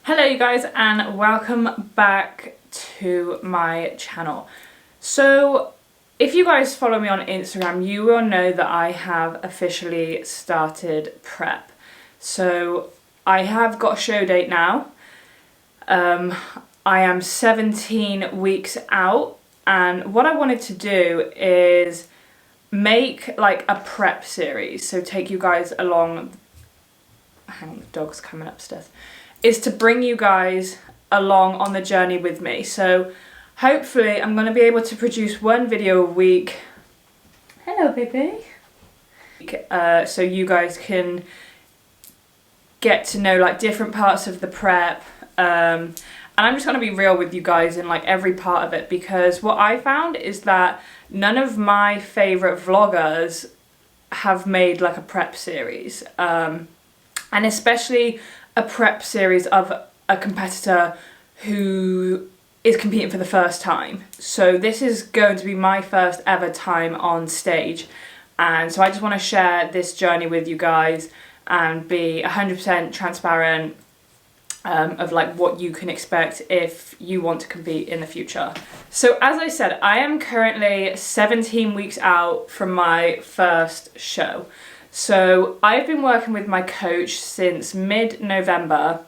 Hello you guys and welcome back to my channel. So if you guys follow me on Instagram, you will know that I have officially started prep. So I have got a show date now. I am 17 weeks out, and what I wanted to do is make like a prep series, so take you guys along. Hang on, the dog's coming upstairs. Is to bring you guys along on the journey with me. So hopefully I'm going to be able to produce one video a week. Hello baby. So you guys can get to know like different parts of the prep, and I'm just going to be real with you guys in like every part of it, because what I found is that none of my favourite vloggers have made like a prep series, and especially a prep series of a competitor who is competing for the first time. So this is going to be my first ever time on stage, and so I just want to share this journey with you guys and be 100% transparent of like what you can expect if you want to compete in the future. So as I said, I am currently 17 weeks out from my first show. So I've been working with my coach since mid-November,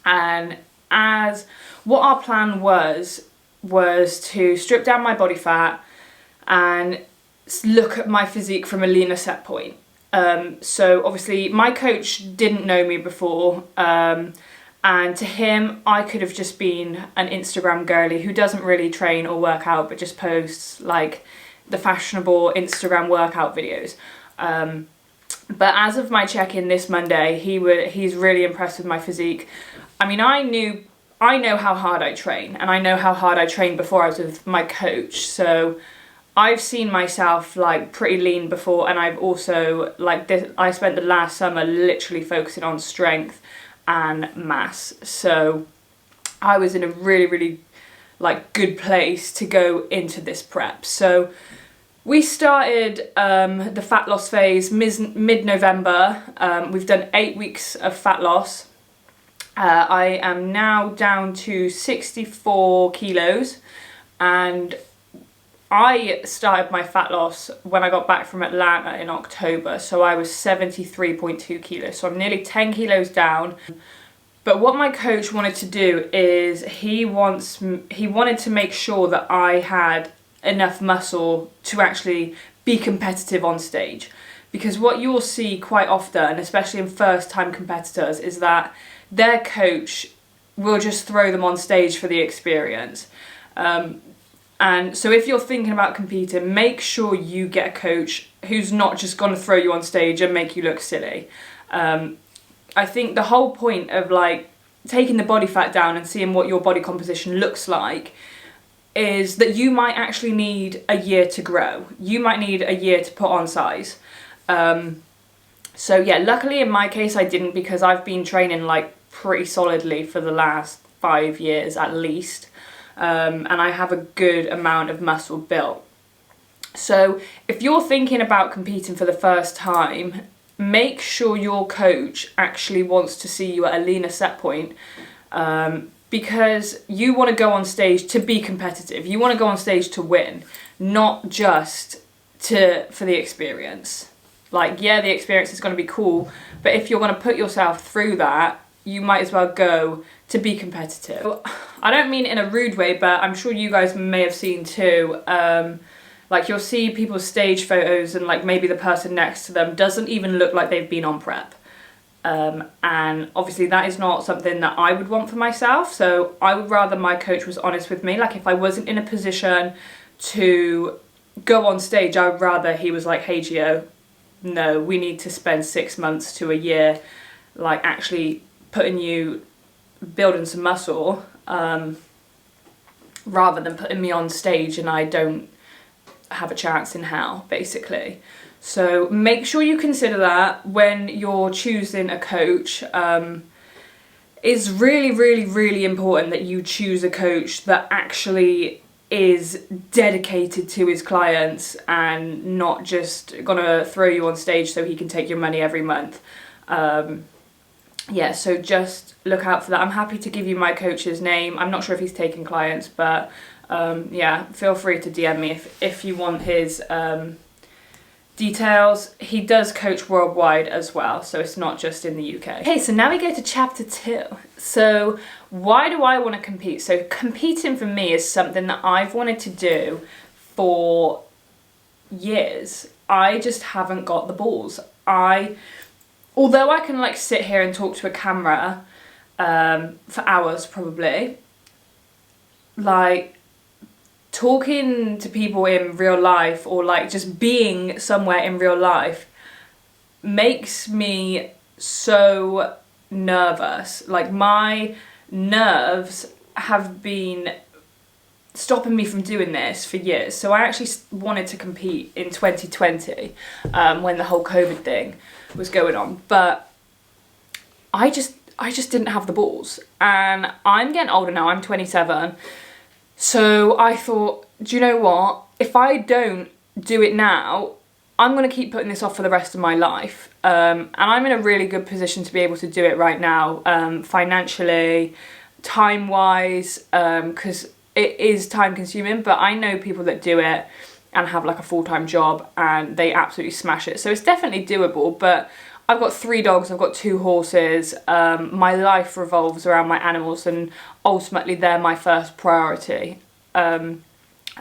and as what our plan was to strip down my body fat and look at my physique from a leaner set point. So obviously my coach didn't know me before, and to him I could have just been an Instagram girly who doesn't really train or work out but just posts like the fashionable Instagram workout videos. But as of my check-in this Monday, he's really impressed with my physique. I mean, I know how hard I train, and I know how hard I trained before I was with my coach. So I've seen myself like pretty lean before, and I've also I spent the last summer literally focusing on strength and mass. So I was in a really like good place to go into this prep. So we started the fat loss phase mid-November. We've done 8 weeks of fat loss. I am now down to 64 kilos, and I started my fat loss when I got back from Atlanta in October, so I was 73.2 kilos, so I'm nearly 10 kilos down. But what my coach wanted to do is he wanted to make sure that I had enough muscle to actually be competitive on stage, because what you'll see quite often, especially in first-time competitors, is that their coach will just throw them on stage for the experience. And so if you're thinking about competing, make sure you get a coach who's not just going to throw you on stage and make you look silly. I think the whole point of like taking the body fat down and seeing what your body composition looks like is that you might actually need a year to grow. You might need a year to put on size. So yeah, luckily in my case I didn't, because I've been training like pretty solidly for the last 5 years at least. And I have a good amount of muscle built. So if you're thinking about competing for the first time, make sure your coach actually wants to see you at a leaner set point, because you want to go on stage to be competitive. You want to go on stage to win, not just for the experience. Like, yeah, the experience is going to be cool, but if you're going to put yourself through that, you might as well go to be competitive. I don't mean in a rude way, but I'm sure you guys may have seen too, like you'll see people's stage photos and like maybe the person next to them doesn't even look like they've been on prep. And obviously that is not something that I would want for myself. So I would rather my coach was honest with me. Like if I wasn't in a position to go on stage, I would rather he was like, hey Gio, no, we need to spend 6 months to a year like actually building some muscle, rather than putting me on stage and I don't have a chance in hell, basically. So make sure you consider that when you're choosing a coach. It's really important that you choose a coach that actually is dedicated to his clients and not just gonna throw you on stage so he can take your money every month. yeah, so just look out for that. I'm happy to give you my coach's name. I'm not sure if he's taking clients, but yeah, feel free to DM me if you want his details. He does coach worldwide as well, so it's not just in the UK. Okay, so now we go to chapter 2. So why do I want to compete? So competing for me is something that I've wanted to do for years. I just haven't got the balls. Although I can like sit here and talk to a camera for hours probably, like talking to people in real life or like just being somewhere in real life makes me so nervous. Like my nerves have been stopping me from doing this for years. So I actually wanted to compete in 2020 when the whole COVID thing was going on, but I just didn't have the balls. And I'm getting older now, I'm 27. So I thought, do you know what? If I don't do it now, I'm going to keep putting this off for the rest of my life. And I'm in a really good position to be able to do it right now, financially, time-wise, because it is time consuming, but I know people that do it and have like a full-time job and they absolutely smash it. So it's definitely doable, but I've got 3 dogs, I've got 2 horses, my life revolves around my animals and ultimately they're my first priority.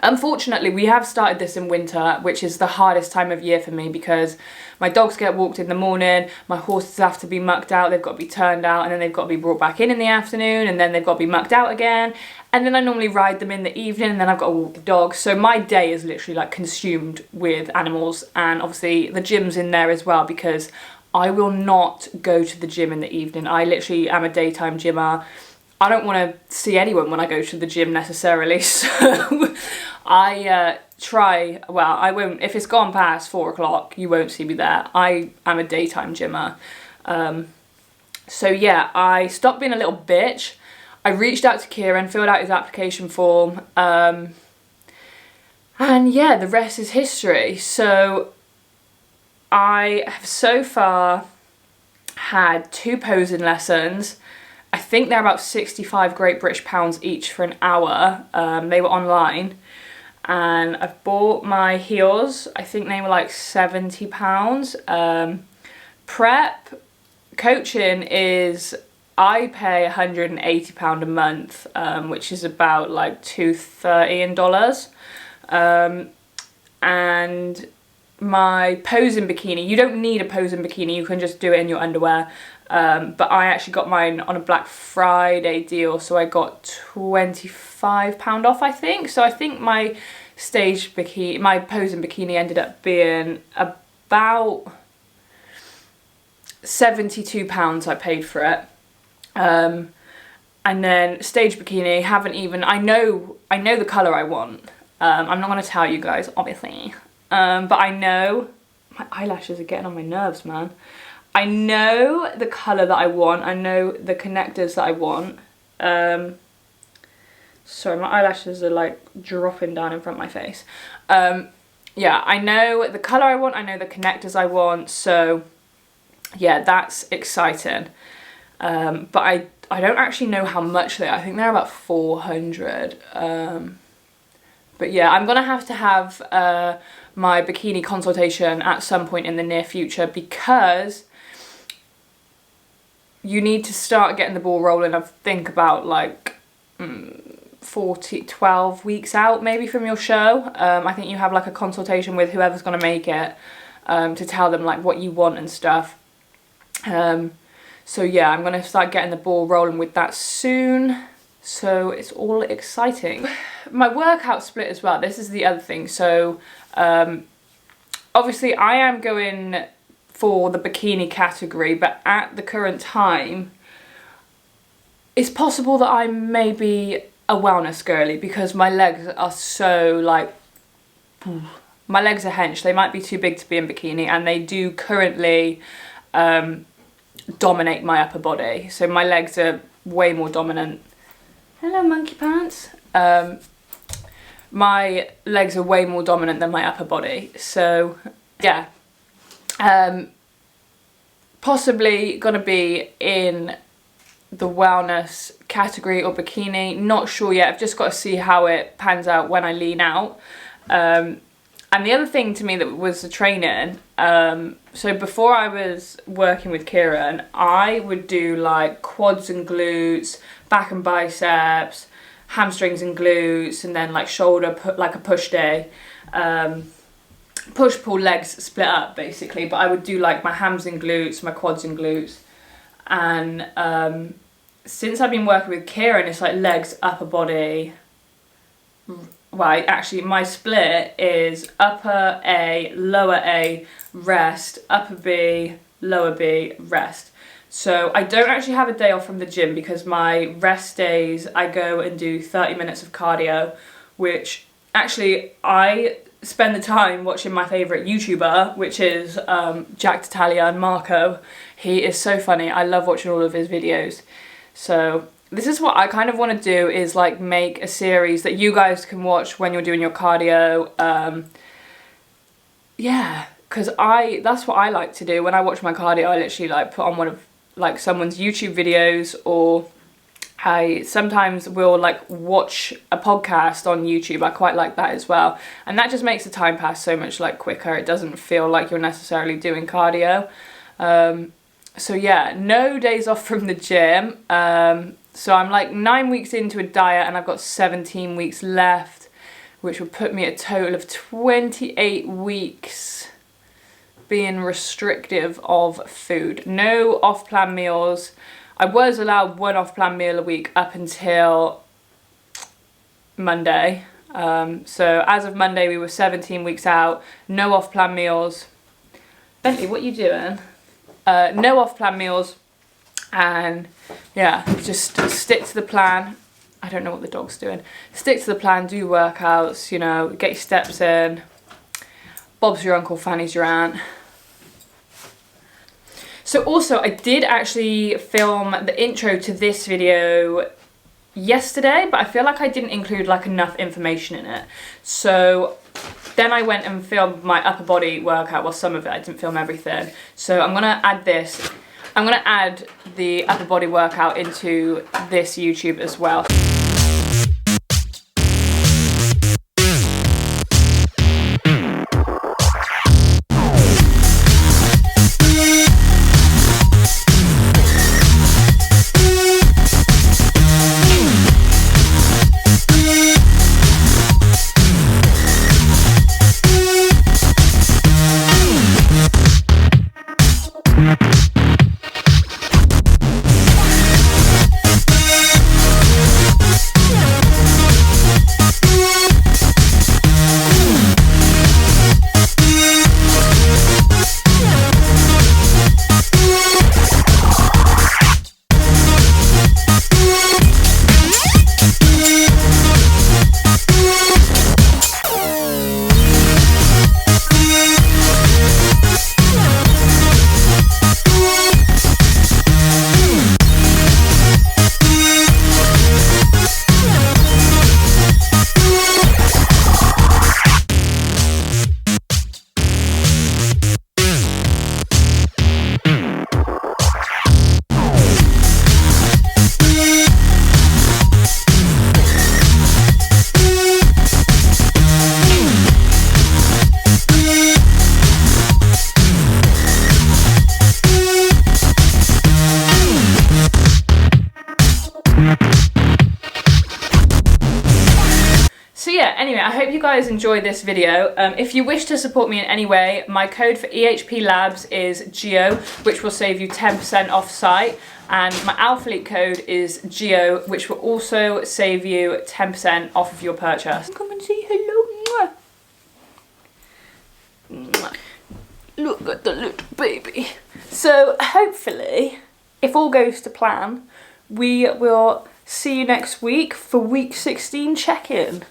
Unfortunately, we have started this in winter, which is the hardest time of year for me because my dogs get walked in the morning, my horses have to be mucked out, they've got to be turned out, and then they've got to be brought back in the afternoon, and then they've got to be mucked out again, and then I normally ride them in the evening, and then I've got to walk the dogs. So my day is literally like consumed with animals, and obviously the gym's in there as well because I will not go to the gym in the evening. I literally am a daytime gymmer. I don't want to see anyone when I go to the gym necessarily, so I try, well, I won't, if it's gone past 4 o'clock, you won't see me there. I am a daytime gymmer. So yeah, I stopped being a little bitch. I reached out to Kieran, filled out his application form, and yeah, the rest is history. So I have so far had 2 posing lessons. I think they're about 65 Great British pounds each for an hour. They were online. And I've bought my heels. I think they were like £70. Prep coaching is, I pay £180 a month, which is about like $230 in dollars. And my posing bikini, you don't need a posing bikini, you can just do it in your underwear. But I actually got mine on a Black Friday deal, so I got £25 off, I think. So I think my stage bikini, my posing bikini ended up being about £72 I paid for it. And then stage bikini, haven't even, I know the colour I want. I'm not going to tell you guys, obviously. But I know, my eyelashes are getting on my nerves, man. I know the colour that I want, I know the connectors that I want. Sorry, my eyelashes are like dropping down in front of my face. Yeah, I know the colour I want, I know the connectors I want, so yeah, that's exciting. But I don't actually know how much they are. I think they're about 400. But yeah, I'm gonna have to have my bikini consultation at some point in the near future because you need to start getting the ball rolling, I think about like 12 weeks out maybe from your show. I think you have like a consultation with whoever's going to make it to tell them like what you want and stuff. So yeah, I'm going to start getting the ball rolling with that soon. So it's all exciting. My workout split as well, this is the other thing. So obviously I am going for the bikini category, but at the current time, it's possible that I may be a wellness girly because my legs are so like, my legs are hench. They might be too big to be in bikini and they do currently dominate my upper body. So my legs are way more dominant. Hello, monkey pants. My legs are way more dominant than my upper body. So yeah. possibly gonna be in the wellness category or bikini, not sure yet. I've just got to see how it pans out when I lean out. And the other thing to me that was the training, so before I was working with Kieran, I would do like quads and glutes, back and biceps, hamstrings and glutes, and then like shoulder, like a push day. Push, pull, legs split up basically, but I would do like my hams and glutes, my quads and glutes. And since I've been working with Kieran, it's like legs, upper body. Well, actually my split is upper A, lower A, rest, upper B, lower B, rest. So I don't actually have a day off from the gym, because my rest days I go and do 30 minutes of cardio, which actually I spend the time watching my favourite YouTuber, which is Jack Tatalia and Marco. He is so funny. I love watching all of his videos. So this is what I kind of want to do, is like make a series that you guys can watch when you're doing your cardio. Yeah, because that's what I like to do when I watch my cardio. I literally like put on one of like someone's YouTube videos, or I sometimes will like watch a podcast on YouTube. I quite like that as well, and that just makes the time pass so much like quicker. It doesn't feel like you're necessarily doing cardio. So yeah, no days off from the gym. So I'm like 9 weeks into a diet, and I've got 17 weeks left, which will put me at a total of 28 weeks being restrictive of food. No off-plan meals. I was allowed one off-plan meal a week up until Monday. So as of Monday, we were 17 weeks out. No off-plan meals. Bentley, what are you doing? No off-plan meals. And yeah, just stick to the plan. I don't know what the dog's doing. Stick to the plan, do workouts, you know, get your steps in. Bob's your uncle, Fanny's your aunt. So also, I did actually film the intro to this video yesterday, but I feel like I didn't include like enough information in it. So then I went and filmed my upper body workout. Well, some of it, I didn't film everything. So I'm gonna add this. I'm gonna add the upper body workout into this YouTube as well. Anyway, I hope you guys enjoyed this video. If you wish to support me in any way, my code for EHPLABS is GEO, which will save you 10% off site, and my ALPHALETE code is GEO, which will also save you 10% off of your purchase. Come and say hello. Mwah. Look at the little baby. So hopefully, if all goes to plan, we will see you next week for week 16 check-in.